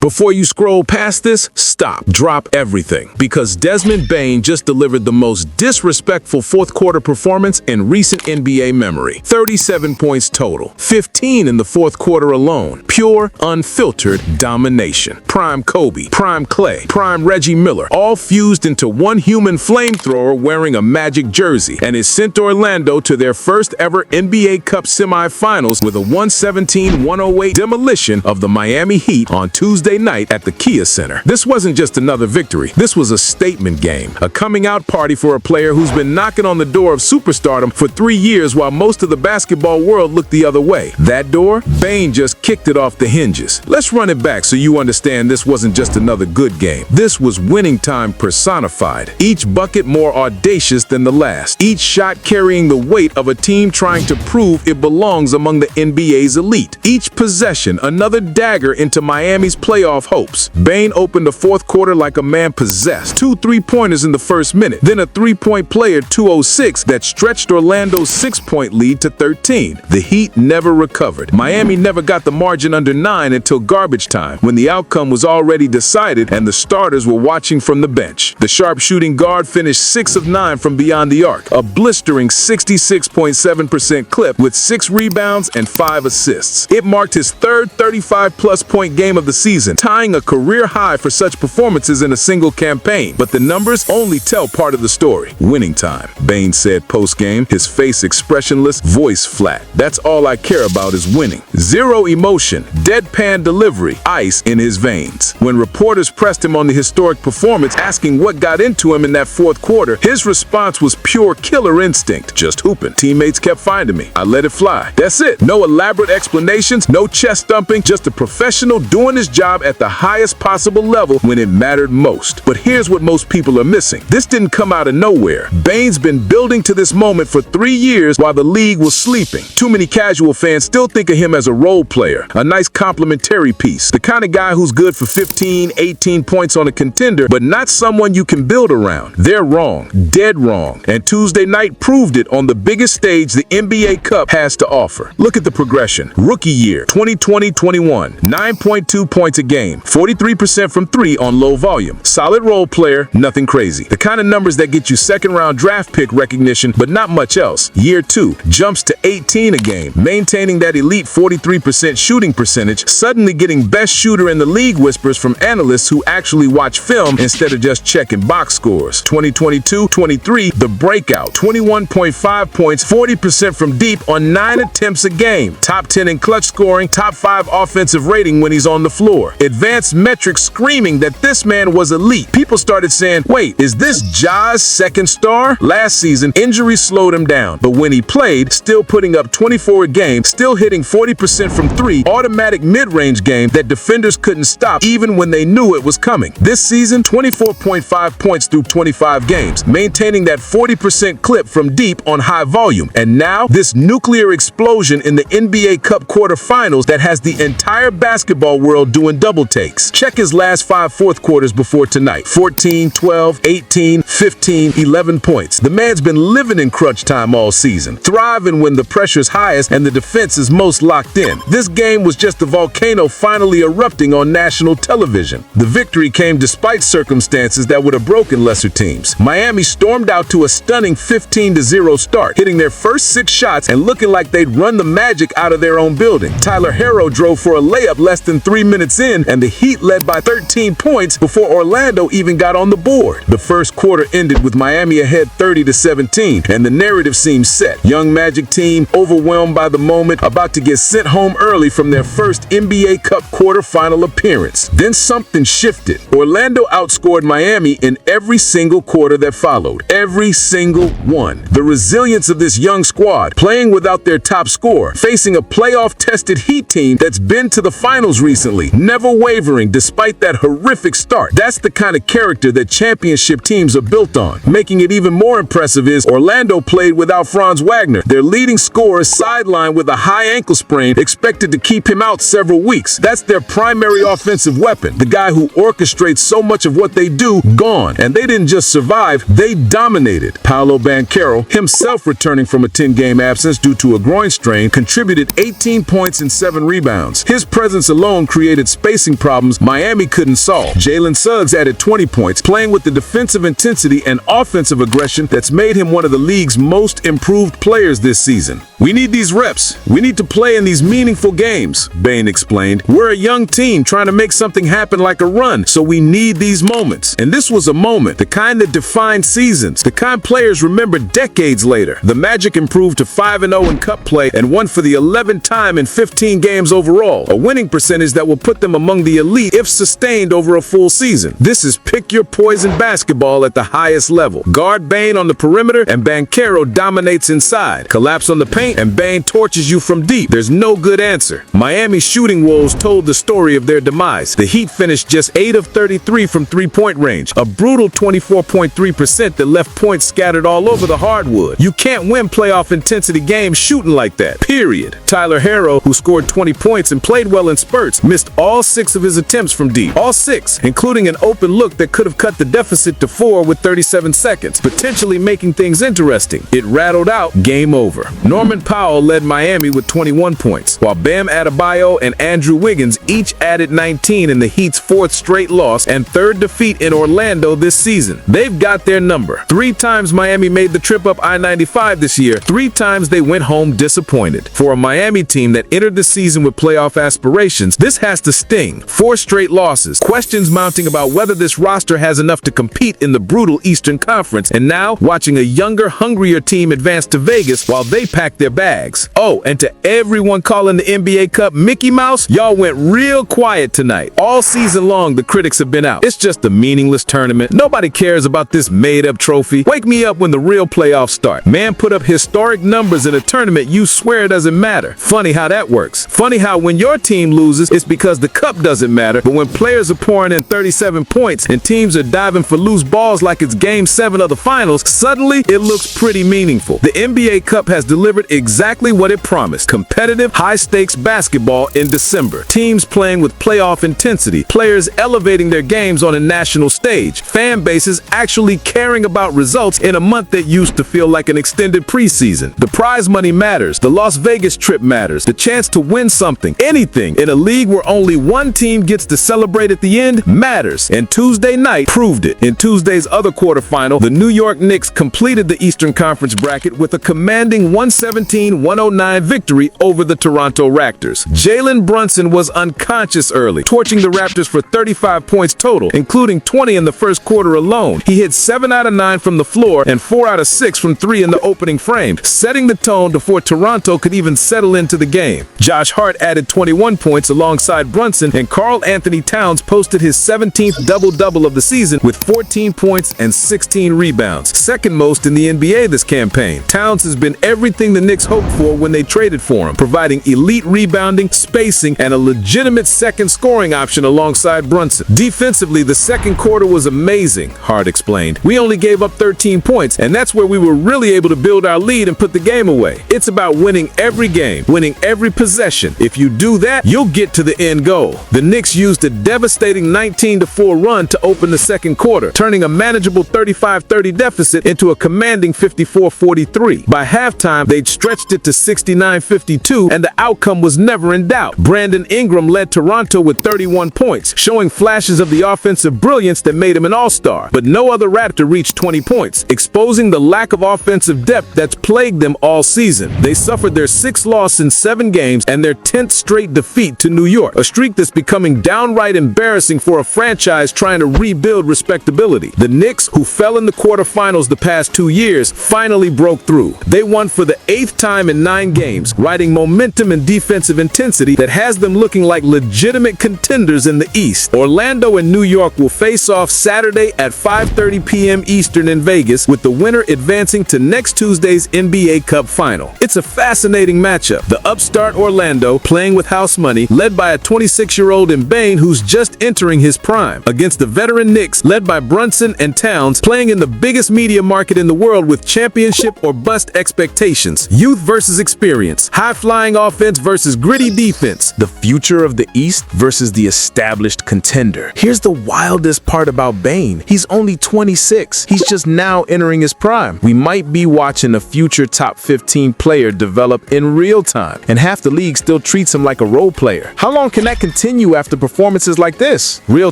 Before you scroll past this, stop, drop everything, because Desmond Bane just delivered the most disrespectful fourth-quarter performance in recent NBA memory. 37 points total, 15 in the fourth quarter alone. Pure, unfiltered domination. Prime Kobe, prime Clay, prime Reggie Miller, all fused into one human flamethrower wearing a Magic jersey, and it sent Orlando to their first ever NBA Cup semifinals with a 117-108 demolition of the Miami Heat on Tuesday night at the Kia Center. This wasn't just another victory. This was a statement game, a coming-out party for a player who's been knocking on the door of superstardom for 3 years while most of the basketball world looked the other way. That door, Bane just kicked it off the hinges. Let's run it back so you understand this wasn't just another good game. This was winning time personified. Each bucket more audacious than the last. Each shot carrying the weight of a team trying to prove it belongs among the NBA's elite. Each possession, another dagger into Miami's playoff hopes. Bane opened the fourth quarter like a man possessed. 2 3-pointers in the first minute, then a 3-point play at 2:06 that stretched Orlando's 6-point lead to 13. The Heat never recovered. Miami never got the margin under 9 until garbage time, when the outcome was already decided and the starters were watching from the bench. The sharpshooting guard finished 6 of 9 from beyond the arc, a blistering 66.7% clip with 6 rebounds and 5 assists. It marked his third 35-plus point game of the season, tying a career high for such performances in a single campaign. But the numbers only tell part of the story. Winning time, Bane said post-game, his face expressionless, voice flat. That's all I care about is winning. Zero emotion, deadpan delivery, ice in his veins. When reporters pressed him on the historic performance, asking what got into him in that fourth quarter, his response was pure killer instinct. Just hooping. Teammates kept finding me. I let it fly. That's it. No elaborate explanations, no chest thumping, just a professional doing his job at the highest possible level when it mattered most. But here's what most people are missing. This didn't come out of nowhere. Bane's been building to this moment for 3 years while the league was sleeping. Too many casual fans still think of him as a role player, a nice complimentary piece, the kind of guy who's good for 15, 18 points on a contender, but not someone you can build around. They're wrong, dead wrong, and Tuesday night proved it on the biggest stage the NBA Cup has to offer. Look at the progression. Rookie year, 2020-21, 9.2 points a game, 43% from 3 on low volume. Solid role player, nothing crazy. The kind of numbers that get you second-round draft pick recognition, but not much else. Year 2, jumps to 18 a game, maintaining that elite 43% shooting percentage, suddenly getting best shooter in the league whispers from analysts who actually watch film instead of just checking box scores. 2022-23, the breakout, 21.5 points, 40% from deep on 9 attempts a game. Top 10 in clutch scoring, top 5 offensive rating when he's on the floor. Advanced metrics screaming that this man was elite. People started saying, wait, is this Ja's second star? Last season, injuries slowed him down, but when he played, still putting up 24 a game, still hitting 40% from 3, automatic mid-range game that defenders couldn't stop even when they knew it was coming. This season, 24.5 points through 25 games, maintaining that 40% clip from deep on high volume. And now, this nuclear explosion in the NBA Cup quarterfinals that has the entire basketball world doing double takes. Check his last 5 fourth quarters before tonight. 14, 12, 18, 15, 11 points. The man's been living in crunch time all season, thriving when the pressure's highest and the defense is most locked in. This game was just a volcano finally erupting on national television. The victory came despite circumstances that would have broken lesser teams. Miami stormed out to a stunning 15-0 start, hitting their first 6 shots and looking like they'd run the Magic out of their own building. Tyler Herro drove for a layup less than 3 minutes in, and the Heat led by 13 points before Orlando even got on the board. The first quarter ended with Miami ahead 30-17, and the narrative seemed set. Young Magic team, overwhelmed by the moment, about to get sent home early from their first NBA Cup quarterfinal appearance. Then something shifted. Orlando outscored Miami in every single quarter that followed. Every single one. The resilience of this young squad, playing without their top scorer, facing a playoff-tested Heat team that's been to the finals recently, never wavering despite that horrific start. That's the kind of character that championship teams are built built on. Making it even more impressive is Orlando played without Franz Wagner, their leading scorer, sidelined with a high ankle sprain, expected to keep him out several weeks. That's their primary offensive weapon, the guy who orchestrates so much of what they do, gone. And they didn't just survive, they dominated. Paolo Banchero, himself returning from a 10-game absence due to a groin strain, contributed 18 points and 7 rebounds. His presence alone created spacing problems Miami couldn't solve. Jalen Suggs added 20 points, playing with the defensive intensity and offensive aggression that's made him one of the league's most improved players this season. "We need these reps. We need to play in these meaningful games," Bane explained. "We're a young team trying to make something happen like a run, so we need these moments." And this was a moment, the kind that defined seasons, the kind players remember decades later. The Magic improved to 5-0 in cup play and won for the 11th time in 15 games overall, a winning percentage that will put them among the elite if sustained over a full season. This is pick your poison basketball at the highest level. Guard Bane on the perimeter and Banchero dominates inside. Collapse on the paint and Bane torches you from deep. There's no good answer. Miami's shooting woes told the story of their demise. The Heat finished just 8 of 33 from three-point range, a brutal 24.3% that left points scattered all over the hardwood. You can't win playoff intensity games shooting like that, period. Tyler Herro, who scored 20 points and played well in spurts, missed all 6 of his attempts from deep. All 6, including an open look that could have cut the deficit to 4 with 37 seconds, potentially making things interesting. It rattled out, game over. Norman Powell led Miami with 21 points, while Bam Adebayo and Andrew Wiggins each added 19 in the Heat's 4th straight loss and 3rd defeat in Orlando this season. They've got their number. 3 times Miami made the trip up I-95 this year. 3 times they went home disappointed. For a Miami team that entered the season with playoff aspirations, this has to sting. 4 straight losses. Questions mounting about whether this roster has enough to compete in the brutal Eastern Conference, and now watching a younger, hungrier team advance to Vegas while they pack their bags. Oh, and to everyone calling the NBA Cup Mickey Mouse, y'all went real quiet tonight. All season long, the critics have been out. It's just a meaningless tournament. Nobody cares about this made-up trophy. Wake me up when the real playoffs start. Man put up historic numbers in a tournament you swear doesn't matter. Funny how that works. Funny how when your team loses, it's because the cup doesn't matter, but when players are pouring in 37 points and teams are diving for loose balls like it's Game 7 of the finals, suddenly it looks pretty meaningful. The NBA Cup has delivered exactly what it promised: competitive, high-stakes basketball in December. Teams playing with playoff intensity, players elevating their games on a national stage, fan bases actually caring about results in a month that used to feel like an extended preseason. The prize money matters. The Las Vegas trip matters. The chance to win something, anything, in a league where only one team gets to celebrate at the end matters. And Tuesday night proved it. In Tuesday's other quarterfinal, the New York Knicks completed the Eastern Conference bracket with a commanding 117-109 victory over the Toronto Raptors. Jalen Brunson was unconscious early, torching the Raptors for 35 points total, including 20 in the first quarter alone. He hit 7 out of 9 from the floor and 4 out of 6 from 3 in the opening frame, setting the tone before Toronto could even settle into the game. Josh Hart added 21 points alongside Brunson, and Karl Anthony Towns posted his 17th double-double of the season with 14 points and 16 rebounds, second most in the NBA this campaign. Towns has been everything the Knicks hoped for when they traded for him, providing elite rebounding, spacing, and a legitimate second scoring option alongside Brunson. Defensively, the second quarter was amazing, Hart explained. "We only gave up 13 points, and that's where we were really able to build our lead and put the game away. It's about winning every game, winning every possession. If you do that, you'll get to the end goal." The Knicks used a devastating 19-4 run to open the second quarter, turning a manageable 35-30 deficit into a commanding 54-43. By halftime, they'd stretched it to 69-52, and the outcome was never in doubt. Brandon Ingram led Toronto with 31 points, showing flashes of the offensive brilliance that made him an all-star. But no other Raptor reached 20 points, exposing the lack of offensive depth that's plagued them all season. They suffered their 6th loss in 7 games and their 10th straight defeat to New York, a streak that's becoming downright embarrassing for a franchise trying to rebuild respectability. The Knicks, who fell in the quarterfinals the past 2 years, finally broke through. They won for the 8th time in 9 games, riding momentum and defensive intensity that has them looking like legitimate contenders in the East. Orlando and New York will face off Saturday at 5:30 p.m. Eastern in Vegas, with the winner advancing to next Tuesday's NBA Cup final. It's a fascinating matchup. The upstart Orlando, playing with house money, led by a 26-year-old in Bane who's just entering his prime, against the veteran Knicks, led by Brunson and towns, playing in the biggest media market in the world with championship or bust expectations. Youth versus experience. High-flying offense versus gritty defense. The future of the East versus the established contender. Here's the wildest part about Bane. He's only 26. He's just now entering his prime. We might be watching a future top 15 player develop in real time, and half the league still treats him like a role player. How long can that continue after performances like this? Real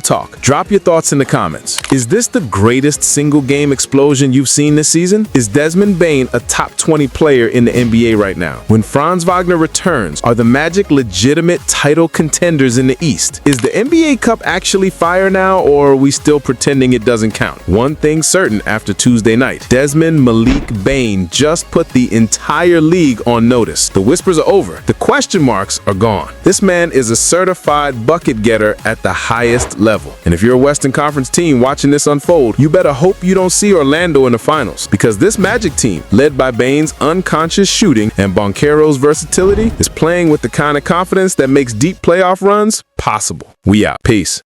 talk. Drop your thoughts in the comments. Is this the greatest single game explosion you've seen this season? Is Desmond Bane a top 20 player in the NBA right now? When Franz Wagner returns, are the Magic legitimate title contenders in the East? Is the NBA Cup actually fire now, or are we still pretending it doesn't count? One thing certain after Tuesday night, Desmond Malik Bane just put the entire league on notice. The whispers are over. The question marks are gone. This man is a certified bucket getter at the highest level. And if you're a Western Conference team watching this unfold, you better hope you don't see Orlando in the finals, because this Magic team, led by Bane's unconscious shooting and Banchero's versatility, is playing with the kind of confidence that makes deep playoff runs possible. We out. Peace.